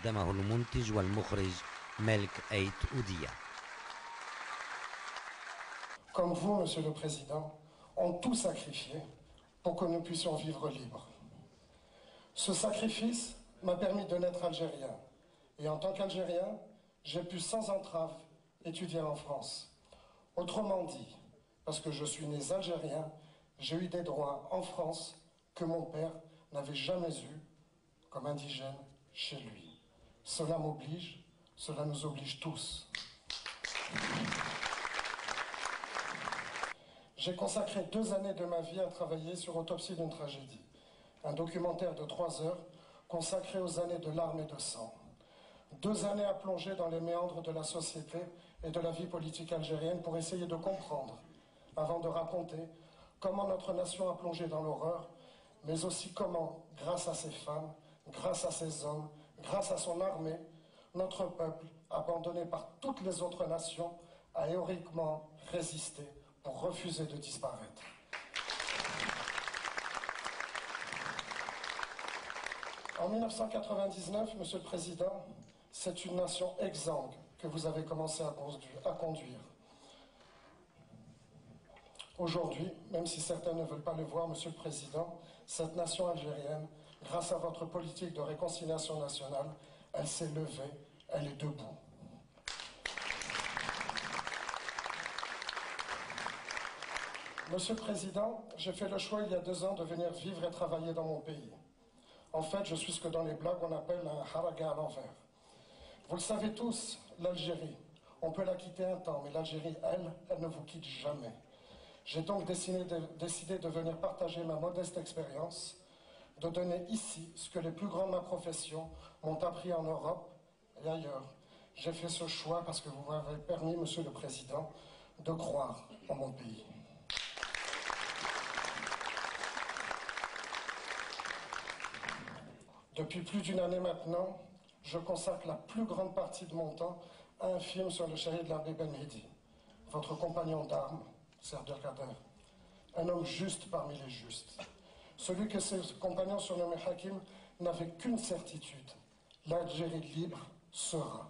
قدمه المنتج والمخرج ملك أيت أودية. Comme vous, Monsieur le Président, ont tout sacrifié pour que nous puissions vivre libres. Ce sacrifice m'a permis de naître algérien. Et en tant qu'Algérien, j'ai pu sans entrave étudier en France. Autrement dit, parce que je suis né algérien, j'ai eu des droits en France que mon père n'avait jamais eus comme indigène chez lui. Cela m'oblige, cela nous oblige tous. J'ai consacré 2 années de ma vie à travailler sur Autopsie d'une tragédie, un documentaire de 3 heures consacré aux années de larmes et de sang. 2 années à plonger dans les méandres de la société et de la vie politique algérienne pour essayer de comprendre, avant de raconter, comment notre nation a plongé dans l'horreur, mais aussi comment, grâce à ses femmes, grâce à ses hommes, grâce à son armée, notre peuple, abandonné par toutes les autres nations, a héroïquement résisté pour refuser de disparaître. En 1999, Monsieur le Président, c'est une nation exsangue que vous avez commencé à conduire. Aujourd'hui, même si certains ne veulent pas le voir, Monsieur le Président, cette nation algérienne, grâce à votre politique de réconciliation nationale, elle s'est levée, elle est debout. Monsieur le Président, j'ai fait le choix il y a 2 ans de venir vivre et travailler dans mon pays. En fait, je suis ce que dans les blogs on appelle un haraga à l'envers. Vous le savez tous, l'Algérie, on peut la quitter un temps, mais l'Algérie, elle ne vous quitte jamais. J'ai donc décidé de venir partager ma modeste expérience, de donner ici ce que les plus grands de ma profession m'ont appris en Europe et ailleurs. J'ai fait ce choix parce que vous m'avez permis, Monsieur le Président, de croire en mon pays. Depuis plus d'1 année maintenant, je consacre la plus grande partie de mon temps à un film sur le shahid Larbi Ben Mehdi, votre compagnon d'armes, Serge Abdelkader, un homme juste parmi les justes. Celui que ses compagnons surnommés Hakim n'avaient qu'une certitude, l'Algérie libre sera.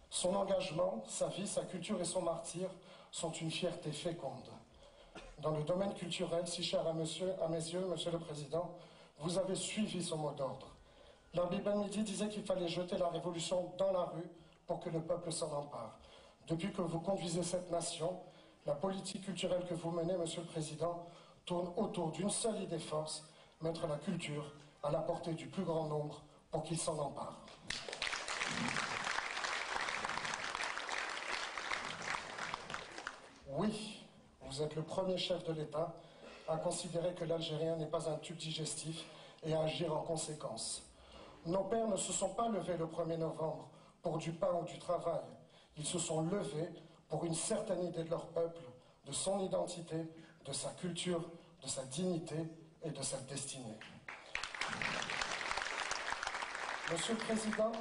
Son engagement, sa vie, sa culture et son martyr sont une fierté féconde. Dans le domaine culturel, si cher à mes yeux, Monsieur le Président, vous avez suivi son mot d'ordre. Larbi Ben Mehdi disait qu'il fallait jeter la révolution dans la rue pour que le peuple s'en empare. Depuis que vous conduisez cette nation, la politique culturelle que vous menez, Monsieur le Président, tourne autour d'une seule idée force, mettre la culture à la portée du plus grand nombre pour qu'il s'en empare. Oui, vous êtes le premier chef de l'État à considérer que l'Algérien n'est pas un tube digestif et à agir en conséquence. Nos pères ne se sont pas levés le 1er novembre pour du pain ou du travail. Ils se sont levés pour une certaine idée de leur peuple, de son identité, de sa culture, de sa dignité et de sa destinée. Monsieur le Président,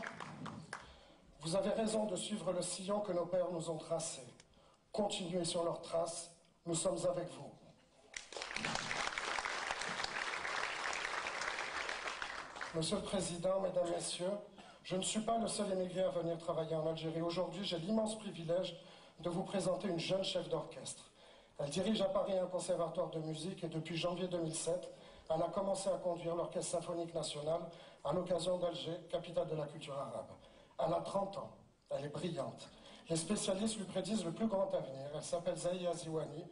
vous avez raison de suivre le sillon que nos pères nous ont tracé. Continuez sur leurs traces, nous sommes avec vous. Monsieur le Président, Mesdames, Messieurs, je ne suis pas le seul émigré à venir travailler en Algérie. Aujourd'hui, j'ai l'immense privilège de vous présenter une jeune chef d'orchestre. Elle dirige à Paris un conservatoire de musique et depuis janvier 2007, elle a commencé à conduire l'Orchestre symphonique national à l'occasion d'Alger, capitale de la culture arabe. Elle a 30 ans, elle est brillante. Les spécialistes lui prédisent le plus grand avenir. Elle s'appelle Zaïa Ziwani.